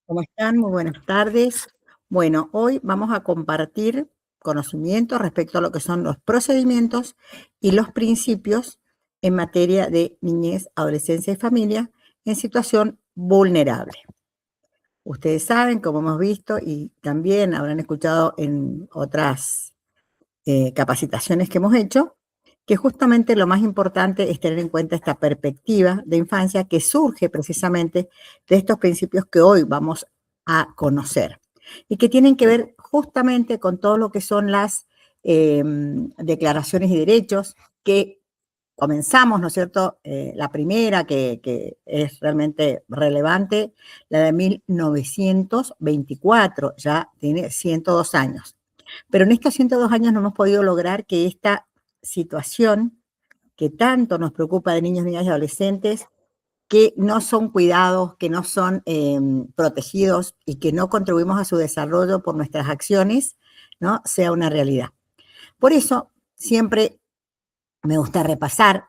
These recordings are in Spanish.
¿Cómo están? Muy buenas tardes. Bueno, hoy vamos a compartir conocimientos respecto a lo que son los procedimientos y los principios en materia de niñez, adolescencia y familia en situación vulnerable. Ustedes saben, como hemos visto y también habrán escuchado en otras capacitaciones que hemos hecho, que justamente lo más importante es tener en cuenta esta perspectiva de infancia que surge precisamente de estos principios que hoy vamos a conocer y que tienen que ver justamente con todo lo que son las declaraciones y derechos que comenzamos, ¿no es cierto? La primera que es realmente relevante, la de 1924, ya tiene 102 años. Pero en estos 102 años no hemos podido lograr que esta situación que tanto nos preocupa de niños, niñas y adolescentes, que no son cuidados, que no son protegidos y que no contribuimos a su desarrollo por nuestras acciones, ¿no? Sea una realidad. Por eso, siempre me gusta repasar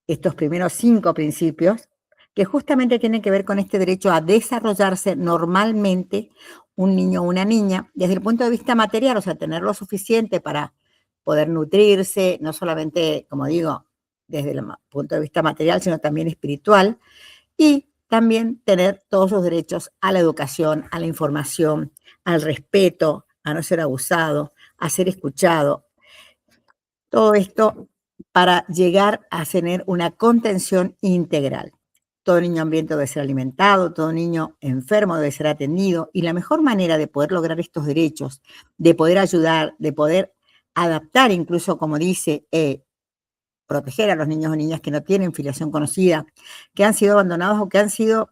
estos primeros 5 principios que justamente tienen que ver con este derecho a desarrollarse normalmente un niño o una niña desde el punto de vista material, o sea, tener lo suficiente para poder nutrirse, no solamente, como digo, desde el punto de vista material, sino también espiritual, y también tener todos los derechos a la educación, a la información, al respeto, a no ser abusado, a ser escuchado, todo esto para llegar a tener una contención integral. Todo niño hambriento debe ser alimentado, todo niño enfermo debe ser atendido y la mejor manera de poder lograr estos derechos, de poder ayudar, de poder adaptar, incluso como dice, proteger a los niños o niñas que no tienen filiación conocida, que han sido abandonados o que han sido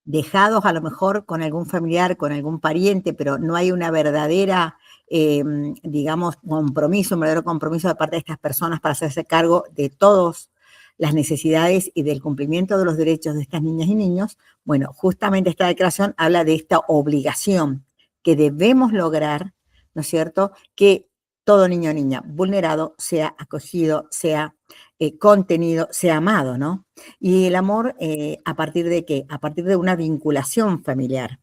dejados a lo mejor con algún familiar, con algún pariente, pero no hay una verdadera, digamos, compromiso, un verdadero compromiso de parte de estas personas para hacerse cargo de todas las necesidades y del cumplimiento de los derechos de estas niñas y niños. Bueno, justamente esta declaración habla de esta obligación que debemos lograr, ¿no es cierto?, que todo niño o niña vulnerado sea acogido, sea contenido, sea amado, ¿no? Y el amor, ¿a partir de qué? A partir de una vinculación familiar.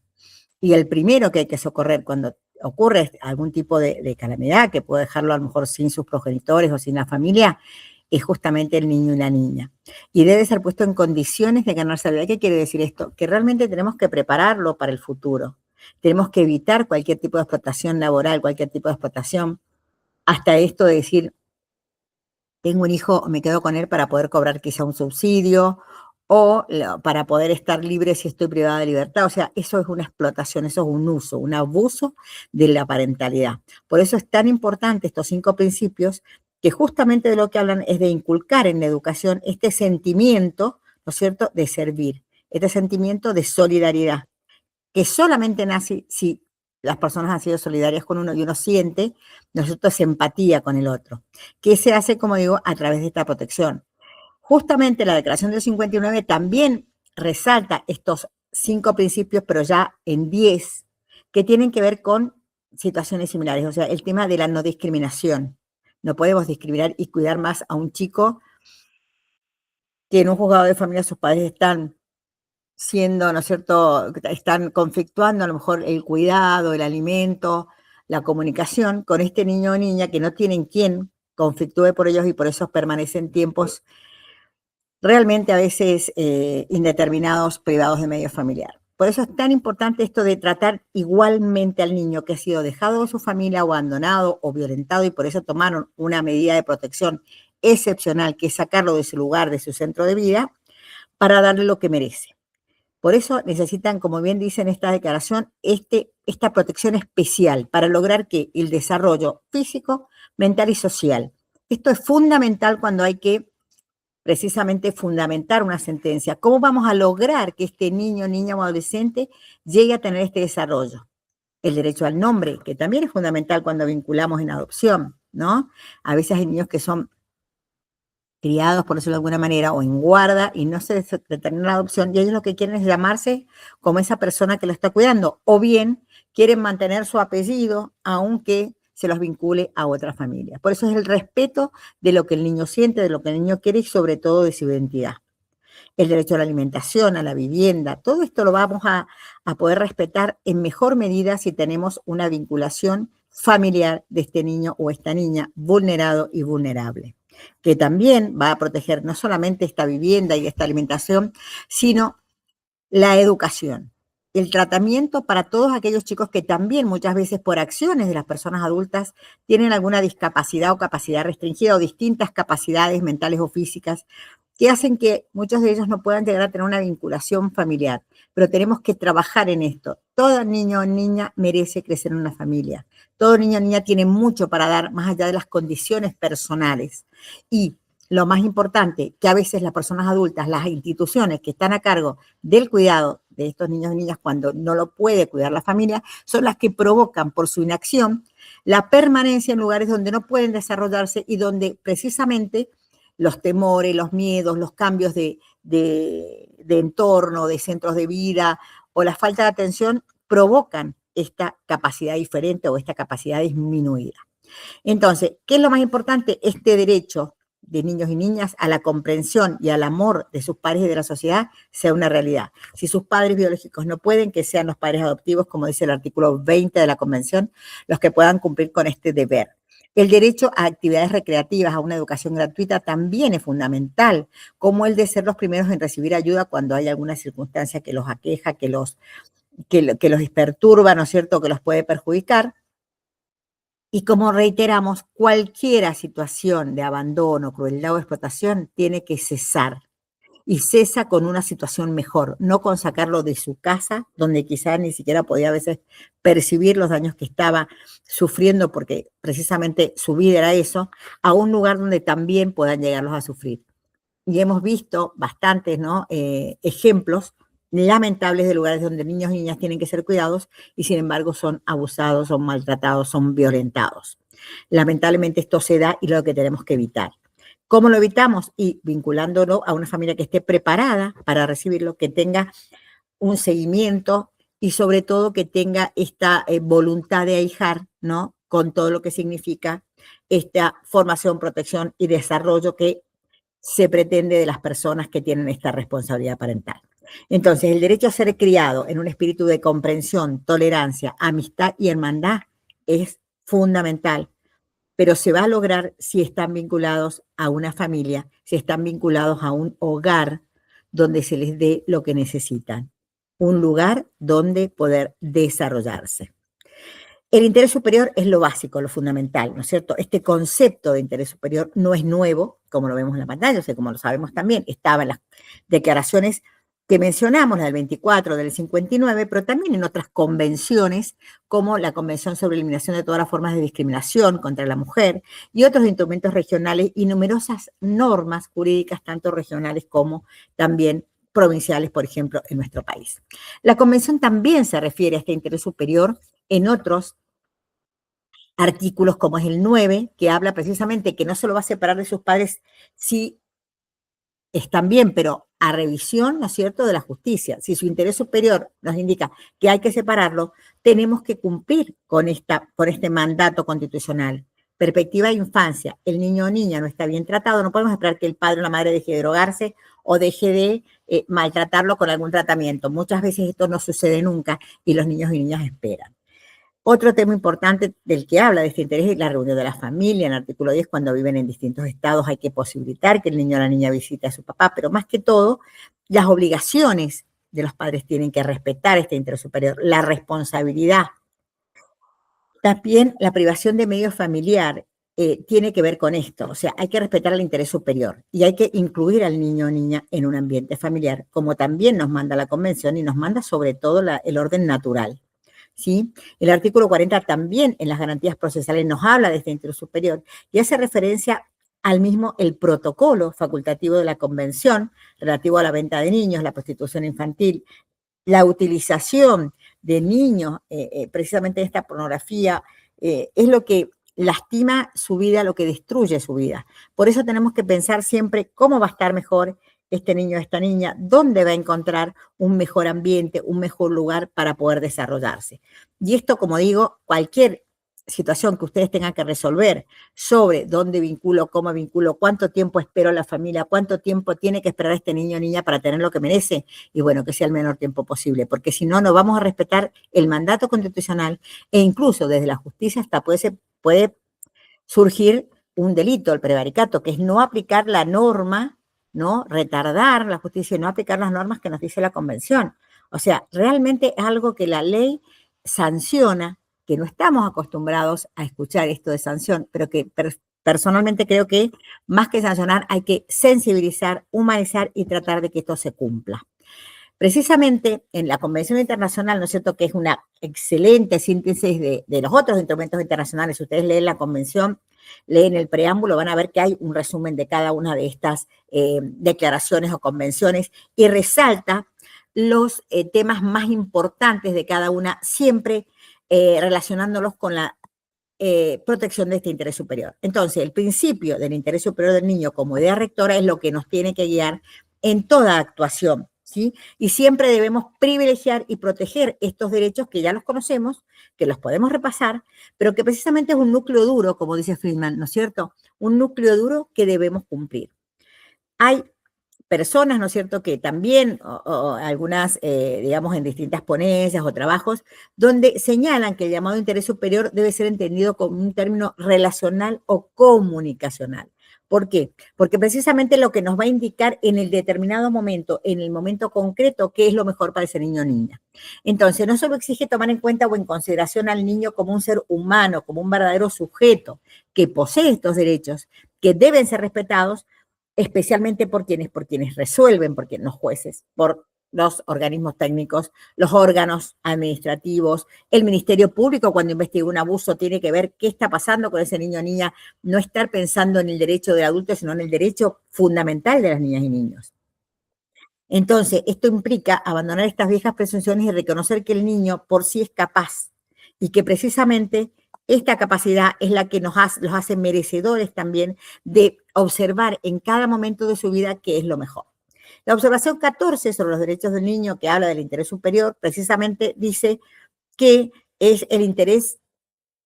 Y el primero que hay que socorrer cuando ocurre algún tipo de calamidad que puede dejarlo a lo mejor sin sus progenitores o sin la familia, es justamente el niño y la niña. Y debe ser puesto en condiciones de ganarse la vida. ¿Qué quiere decir esto? Que realmente tenemos que prepararlo para el futuro. Tenemos que evitar cualquier tipo de explotación laboral, cualquier tipo de explotación, hasta esto de decir, tengo un hijo, me quedo con él para poder cobrar quizá un subsidio o para poder estar libre si estoy privada de libertad. O sea, eso es una explotación, eso es un uso, un abuso de la parentalidad. Por eso es tan importante estos 5 principios que justamente de lo que hablan es de inculcar en la educación este sentimiento, ¿no es cierto?, de servir, este sentimiento de solidaridad que solamente nace si las personas han sido solidarias con uno y uno siente, nosotros empatía con el otro, que se hace, como digo, a través de esta protección. Justamente la Declaración del 59 también resalta estos 5 principios, pero ya en 10, que tienen que ver con situaciones similares, o sea, el tema de la no discriminación. No podemos discriminar y cuidar más a un chico que en un juzgado de familia sus padres están siendo, ¿no es cierto?, están conflictuando a lo mejor el cuidado, el alimento, la comunicación con este niño o niña que no tienen quien conflictúe por ellos y por eso permanecen tiempos realmente a veces indeterminados, privados de medio familiar. Por eso es tan importante esto de tratar igualmente al niño que ha sido dejado de su familia o abandonado o violentado y por eso tomaron una medida de protección excepcional, que es sacarlo de su lugar, de su centro de vida, para darle lo que merece. Por eso necesitan, como bien dice en esta declaración, esta protección especial para lograr que el desarrollo físico, mental y social. Esto es fundamental cuando hay que precisamente fundamentar una sentencia. ¿Cómo vamos a lograr que este niño, niña o adolescente llegue a tener este desarrollo? El derecho al nombre, que también es fundamental cuando vinculamos en adopción, ¿no? A veces hay niños que son criados, por decirlo de alguna manera, o en guarda, y no se determina la adopción, y ellos lo que quieren es llamarse como esa persona que lo está cuidando, o bien quieren mantener su apellido, aunque se los vincule a otra familia. Por eso es el respeto de lo que el niño siente, de lo que el niño quiere y sobre todo de su identidad. el derecho a la alimentación, a la vivienda. Todo esto lo vamos a poder respetar en mejor medida si tenemos una vinculación familiar de este niño o esta niña vulnerado y vulnerable, que también va a proteger no solamente esta vivienda y esta alimentación, sino la educación, el tratamiento para todos aquellos chicos que también muchas veces por acciones de las personas adultas tienen alguna discapacidad o capacidad restringida o distintas capacidades mentales o físicas que hacen que muchos de ellos no puedan llegar a tener una vinculación familiar. Pero tenemos que trabajar en esto. Todo niño o niña merece crecer en una familia. Todo niño o niña tiene mucho para dar más allá de las condiciones personales. Y lo más importante, que a veces las personas adultas, las instituciones que están a cargo del cuidado de estos niños y niñas cuando no lo puede cuidar la familia, son las que provocan por su inacción la permanencia en lugares donde no pueden desarrollarse y donde precisamente los temores, los miedos, los cambios de entorno, de centros de vida o la falta de atención provocan esta capacidad diferente o esta capacidad disminuida. Entonces, ¿qué es lo más importante? Este derecho de niños y niñas a la comprensión y al amor de sus padres y de la sociedad sea una realidad. Si sus padres biológicos no pueden, que sean los padres adoptivos, como dice el artículo 20 de la Convención, los que puedan cumplir con este deber. El derecho a actividades recreativas, a una educación gratuita, también es fundamental, como el de ser los primeros en recibir ayuda cuando hay alguna circunstancia que los aqueja, que los perturba, ¿no es cierto?, que los puede perjudicar. Y como reiteramos, cualquier situación de abandono, crueldad o explotación tiene que cesar. Y cesa con una situación mejor, no con sacarlo de su casa, donde quizás ni siquiera podía a veces percibir los daños que estaba sufriendo, porque precisamente su vida era eso, a un lugar donde también puedan llegarlos a sufrir. Y hemos visto bastantes, ¿no?, ejemplos lamentables de lugares donde niños y niñas tienen que ser cuidados y sin embargo son abusados, son maltratados, son violentados. Lamentablemente esto se da y lo que tenemos que evitar. ¿Cómo lo evitamos? Y vinculándolo a una familia que esté preparada para recibirlo, que tenga un seguimiento y sobre todo que tenga esta voluntad de ahijar, ¿no?, con todo lo que significa esta formación, protección y desarrollo que se pretende de las personas que tienen esta responsabilidad parental. Entonces, el derecho a ser criado en un espíritu de comprensión, tolerancia, amistad y hermandad es fundamental, pero se va a lograr si están vinculados a una familia, si están vinculados a un hogar donde se les dé lo que necesitan, un lugar donde poder desarrollarse. El interés superior es lo básico, lo fundamental, ¿no es cierto? Este concepto de interés superior no es nuevo, como lo vemos en la pantalla, o sea, como lo sabemos también, estaba en las declaraciones que mencionamos, la del 24, del 59, pero también en otras convenciones, como la Convención sobre Eliminación de todas las formas de discriminación contra la mujer y otros instrumentos regionales y numerosas normas jurídicas, tanto regionales como también provinciales, por ejemplo, en nuestro país. La Convención también se refiere a este interés superior en otros artículos como es el 9, que habla precisamente que no se lo va a separar de sus padres si están bien, pero a revisión, ¿no es cierto?, de la justicia. Si su interés superior nos indica que hay que separarlo, tenemos que cumplir con este mandato constitucional. Perspectiva de infancia, el niño o niña no está bien tratado, no podemos esperar que el padre o la madre deje de drogarse o deje de maltratarlo con algún tratamiento. Muchas veces esto no sucede nunca y los niños y niñas esperan. Otro tema importante del que habla de este interés es la reunión de la familia. En el artículo 10, cuando viven en distintos estados, hay que posibilitar que el niño o la niña visite a su papá, pero más que todo, las obligaciones de los padres tienen que respetar este interés superior, la responsabilidad. También la privación de medio familiar tiene que ver con esto, o sea, hay que respetar el interés superior y hay que incluir al niño o niña en un ambiente familiar, como también nos manda la Convención y nos manda sobre todo el orden natural. ¿Sí? El artículo 40 también en las garantías procesales nos habla de este interés superior y hace referencia al mismo el protocolo facultativo de la Convención relativo a la venta de niños, la prostitución infantil, la utilización de niños, precisamente esta pornografía, es lo que lastima su vida, lo que destruye su vida. Por eso tenemos que pensar siempre cómo va a estar mejor este niño o esta niña, dónde va a encontrar un mejor ambiente, un mejor lugar para poder desarrollarse. Y esto, como digo, cualquier situación que ustedes tengan que resolver sobre dónde vinculo, cómo vinculo, cuánto tiempo espero a la familia, cuánto tiempo tiene que esperar este niño o niña para tener lo que merece, y bueno, que sea el menor tiempo posible, porque si no, no vamos a respetar el mandato constitucional e incluso desde la justicia hasta puede surgir un delito, el prevaricato, que es no aplicar la norma, ¿no? Retardar la justicia y no aplicar las normas que nos dice la Convención. O sea, realmente es algo que la ley sanciona, que no estamos acostumbrados a escuchar esto de sanción, pero que personalmente creo que más que sancionar hay que sensibilizar, humanizar y tratar de que esto se cumpla. Precisamente en la Convención Internacional, ¿no es cierto?, que es una excelente síntesis de los otros instrumentos internacionales. Si ustedes leen la Convención, leen el preámbulo, van a ver que hay un resumen de cada una de estas declaraciones o convenciones y resalta los temas más importantes de cada una, siempre relacionándolos con la protección de este interés superior. Entonces, el principio del interés superior del niño como idea rectora es lo que nos tiene que guiar en toda actuación, ¿sí? Y siempre debemos privilegiar y proteger estos derechos que ya los conocemos, que los podemos repasar, pero que precisamente es un núcleo duro, como dice Friedman, ¿no es cierto? Un núcleo duro que debemos cumplir. Hay personas, ¿no es cierto?, que también, o algunas, digamos, en distintas ponencias o trabajos, donde señalan que el llamado interés superior debe ser entendido como un término relacional o comunicacional. ¿Por qué? Porque precisamente lo que nos va a indicar en el determinado momento, en el momento concreto, qué es lo mejor para ese niño o niña. Entonces, no solo exige tomar en cuenta o en consideración al niño como un ser humano, como un verdadero sujeto que posee estos derechos, que deben ser respetados, especialmente por quienes resuelven, por quienes los jueces, por los organismos técnicos, los órganos administrativos, el Ministerio Público cuando investiga un abuso tiene que ver qué está pasando con ese niño o niña, no estar pensando en el derecho del adulto, sino en el derecho fundamental de las niñas y niños. Entonces, esto implica abandonar estas viejas presunciones y reconocer que el niño por sí es capaz y que precisamente esta capacidad es la que los hace merecedores también de observar en cada momento de su vida qué es lo mejor. La observación 14 sobre los derechos del niño, que habla del interés superior, precisamente dice que es el interés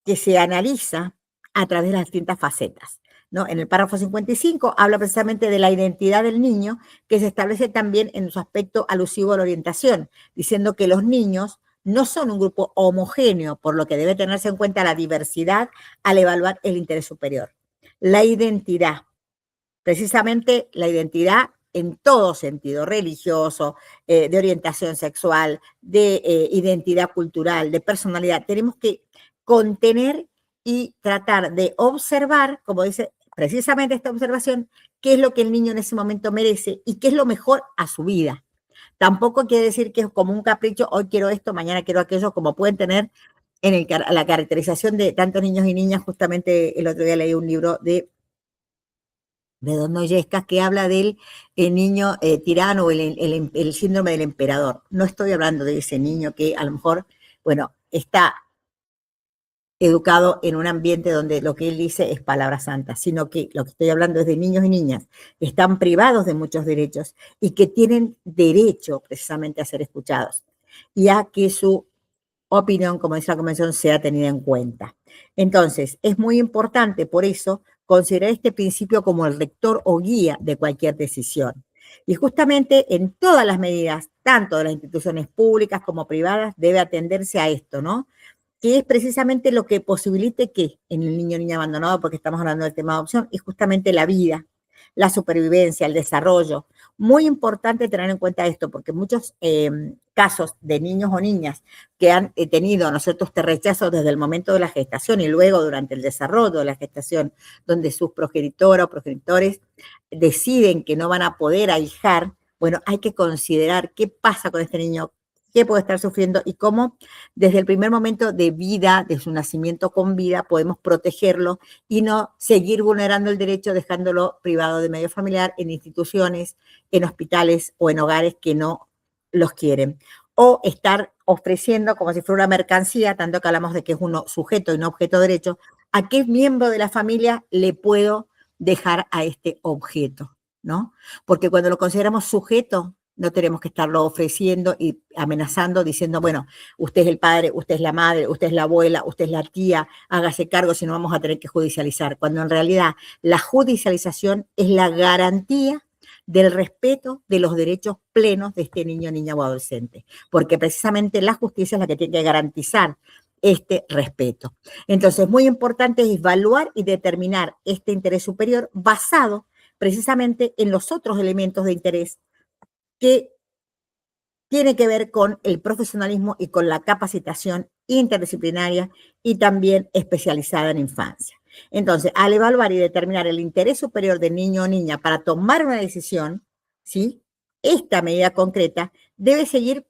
que se analiza a través de las distintas facetas, ¿no? En el párrafo 55 habla precisamente de la identidad del niño, que se establece también en su aspecto alusivo a la orientación, diciendo que los niños no son un grupo homogéneo, por lo que debe tenerse en cuenta la diversidad al evaluar el interés superior. La identidad, precisamente la identidad en todo sentido, religioso, de orientación sexual, de identidad cultural, de personalidad. Tenemos que contener y tratar de observar, como dice precisamente esta observación, qué es lo que el niño en ese momento merece y qué es lo mejor a su vida. Tampoco quiere decir que es como un capricho, hoy quiero esto, mañana quiero aquello, como pueden tener en la caracterización de tantos niños y niñas. Justamente el otro día leí un libro de Don Noyescas, que habla del niño tirano o el síndrome del emperador. No estoy hablando de ese niño que a lo mejor, bueno, está educado en un ambiente donde lo que él dice es palabra santa, sino que lo que estoy hablando es de niños y niñas que están privados de muchos derechos y que tienen derecho precisamente a ser escuchados y a que su opinión, como dice la Convención, sea tenida en cuenta. Entonces, es muy importante, por eso, considerar este principio como el rector o guía de cualquier decisión. Y justamente en todas las medidas, tanto de las instituciones públicas como privadas, debe atenderse a esto, ¿no? Que es precisamente lo que posibilite que en el niño o niña abandonado, porque estamos hablando del tema de adopción, es justamente la vida, la supervivencia, el desarrollo. Muy importante tener en cuenta esto, porque muchos casos de niños o niñas que han tenido, ¿no es cierto?, este rechazo desde el momento de la gestación y luego durante el desarrollo de la gestación, donde sus progenitoras o progenitores deciden que no van a poder ahijar, bueno, hay que considerar qué pasa con este niño, qué puede estar sufriendo y cómo desde el primer momento de vida, de su nacimiento con vida, podemos protegerlo y no seguir vulnerando el derecho dejándolo privado de medio familiar en instituciones, en hospitales o en hogares que no los quieren. O estar ofreciendo como si fuera una mercancía, tanto que hablamos de que es uno sujeto y no objeto de derecho, ¿a qué miembro de la familia le puedo dejar a este objeto? ¿No? Porque cuando lo consideramos sujeto, No tenemos que estarlo ofreciendo y amenazando, diciendo, bueno, usted es el padre, usted es la madre, usted es la abuela, usted es la tía, hágase cargo si no vamos a tener que judicializar. Cuando en realidad la judicialización es la garantía del respeto de los derechos plenos de este niño, niña o adolescente, porque precisamente la justicia es la que tiene que garantizar este respeto. Entonces, muy importante es evaluar y determinar este interés superior basado precisamente en los otros elementos de interés que tiene que ver con el profesionalismo y con la capacitación interdisciplinaria y también especializada en infancia. Entonces, al evaluar y determinar el interés superior del niño o niña para tomar una decisión, ¿sí? Esta medida concreta debe seguir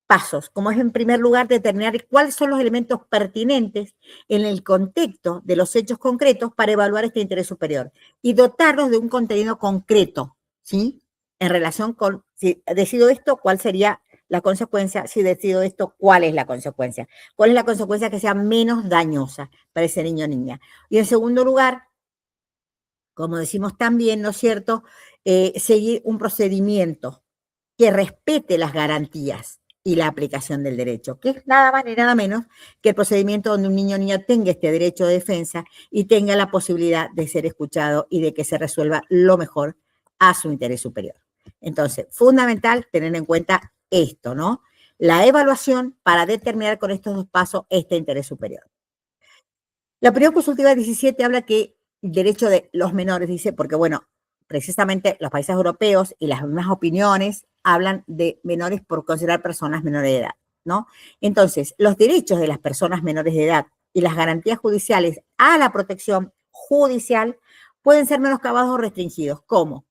pasos, como es en primer lugar determinar cuáles son los elementos pertinentes en el contexto de los hechos concretos para evaluar este interés superior y dotarlos de un contenido concreto, ¿sí? En relación con, si decido esto, ¿cuál sería la consecuencia? Si decido esto, ¿cuál es la consecuencia? ¿Cuál es la consecuencia que sea menos dañosa para ese niño o niña? Y en segundo lugar, como decimos también, ¿no es cierto?, seguir un procedimiento que respete las garantías y la aplicación del derecho, que es nada más ni nada menos que el procedimiento donde un niño o niña tenga este derecho de defensa y tenga la posibilidad de ser escuchado y de que se resuelva lo mejor a su interés superior. Entonces, fundamental tener en cuenta esto, ¿no? La evaluación para determinar con estos dos pasos este interés superior. La opinión consultiva 17 habla que el derecho de los menores, dice, porque bueno, precisamente los países europeos y las mismas opiniones hablan de menores por considerar personas menores de edad, ¿no? Entonces, los derechos de las personas menores de edad y las garantías judiciales a la protección judicial pueden ser menoscabados o restringidos. ¿Cómo?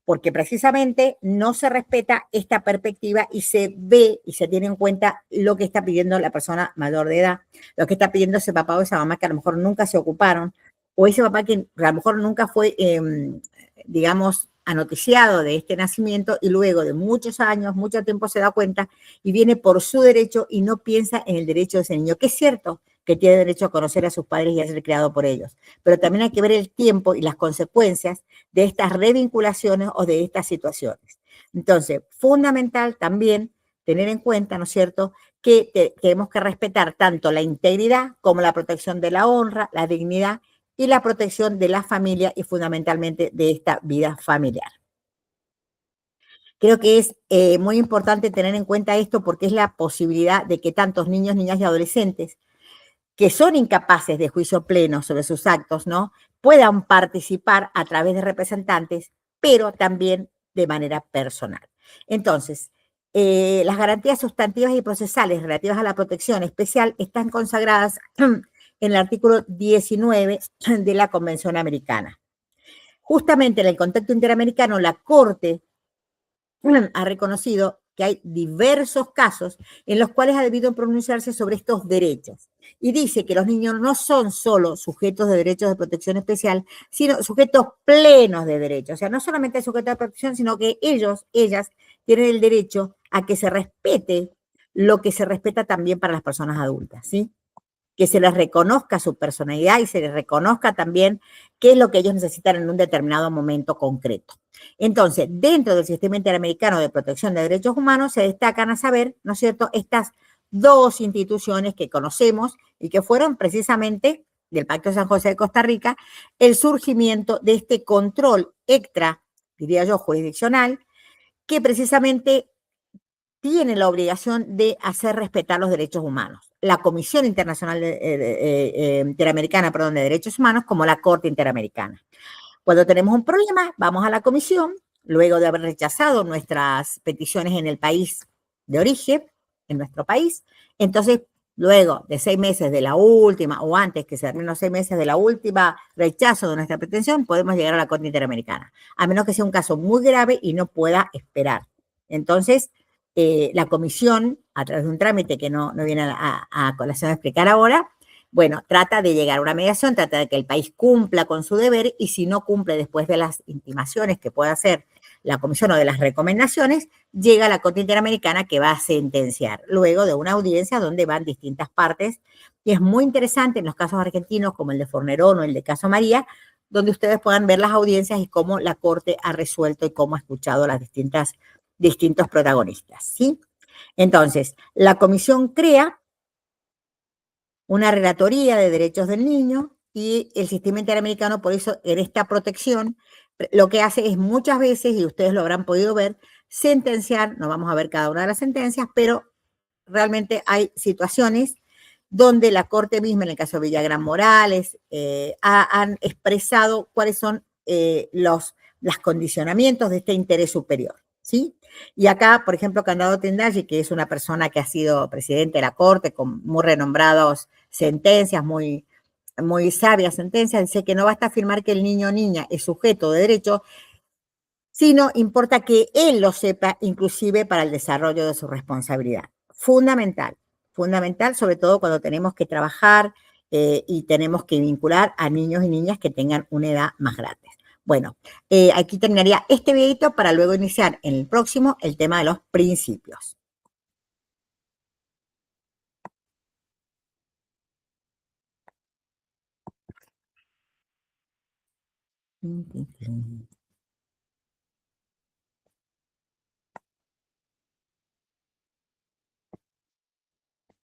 Porque precisamente no se respeta esta perspectiva y se ve y se tiene en cuenta lo que está pidiendo la persona mayor de edad, lo que está pidiendo ese papá o esa mamá que a lo mejor nunca se ocuparon, o ese papá que a lo mejor nunca fue, digamos, anoticiado de este nacimiento y luego de muchos años, mucho tiempo se da cuenta y viene por su derecho y no piensa en el derecho de ese niño, que es cierto que tiene derecho a conocer a sus padres y a ser criado por ellos, pero también hay que ver el tiempo y las consecuencias de estas revinculaciones o de estas situaciones. Entonces, fundamental también tener en cuenta, ¿no es cierto?, que tenemos que respetar tanto la integridad como la protección de la honra, la dignidad y la protección de la familia y fundamentalmente de esta vida familiar. Creo que es muy importante tener en cuenta esto porque es la posibilidad de que tantos niños, niñas y adolescentes que son incapaces de juicio pleno sobre sus actos, ¿no?, puedan participar a través de representantes, pero también de manera personal. Entonces, las garantías sustantivas y procesales relativas a la protección especial están consagradas en el artículo 19 de la Convención Americana. Justamente en el contexto interamericano, la Corte ha reconocido que hay diversos casos en los cuales ha debido pronunciarse sobre estos derechos. Y dice que los niños no son solo sujetos de derechos de protección especial, sino sujetos plenos de derechos. O sea, no solamente sujetos de protección, sino que ellos, ellas, tienen el derecho a que se respete lo que se respeta también para las personas adultas, ¿sí? Que se les reconozca su personalidad y se les reconozca también qué es lo que ellos necesitan en un determinado momento concreto. Entonces, dentro del sistema interamericano de protección de derechos humanos se destacan a saber, ¿no es cierto?, estas dos instituciones que conocemos y que fueron precisamente del Pacto de San José de Costa Rica, el surgimiento de este control extra, diría yo, jurisdiccional, que precisamente tiene la obligación de hacer respetar los derechos humanos. La Comisión Internacional Interamericana, perdón, de Derechos Humanos, como la Corte Interamericana. Cuando tenemos un problema, vamos a la comisión, luego de haber rechazado nuestras peticiones en el país de origen, en nuestro país. Entonces, luego de 6 meses de la última, o antes que se terminen los 6 meses de la última rechazo de nuestra pretensión, podemos llegar a la Corte Interamericana, a menos que sea un caso muy grave y no pueda esperar. Entonces, la comisión, a través de un trámite que no viene a colación a explicar ahora, bueno, trata de llegar a una mediación, trata de que el país cumpla con su deber y si no cumple después de las intimaciones que pueda hacer la comisión o de las recomendaciones, llega a la Corte Interamericana que va a sentenciar, luego de una audiencia donde van distintas partes. Y es muy interesante en los casos argentinos como el de Fornerón o el de Caso María, donde ustedes puedan ver las audiencias y cómo la Corte ha resuelto y cómo ha escuchado las distintas distintos protagonistas, ¿sí? Entonces, la comisión crea una relatoría de derechos del niño y el sistema interamericano, por eso, en esta protección, lo que hace es muchas veces, y ustedes lo habrán podido ver, sentenciar, no vamos a ver cada una de las sentencias, pero realmente hay situaciones donde la Corte misma, en el caso de Villagrán Morales, han expresado cuáles son los condicionamientos de este interés superior, ¿sí? Y acá, por ejemplo, Candado Tendayi, que es una persona que ha sido presidente de la Corte con muy renombradas sentencias, muy sabias sentencias, dice que no basta afirmar que el niño o niña es sujeto de derecho, sino importa que él lo sepa, inclusive para el desarrollo de su responsabilidad. Fundamental, fundamental, sobre todo cuando tenemos que trabajar y tenemos que vincular a niños y niñas que tengan una edad más grande. Bueno, aquí terminaría este videito para luego iniciar en el próximo el tema de los principios.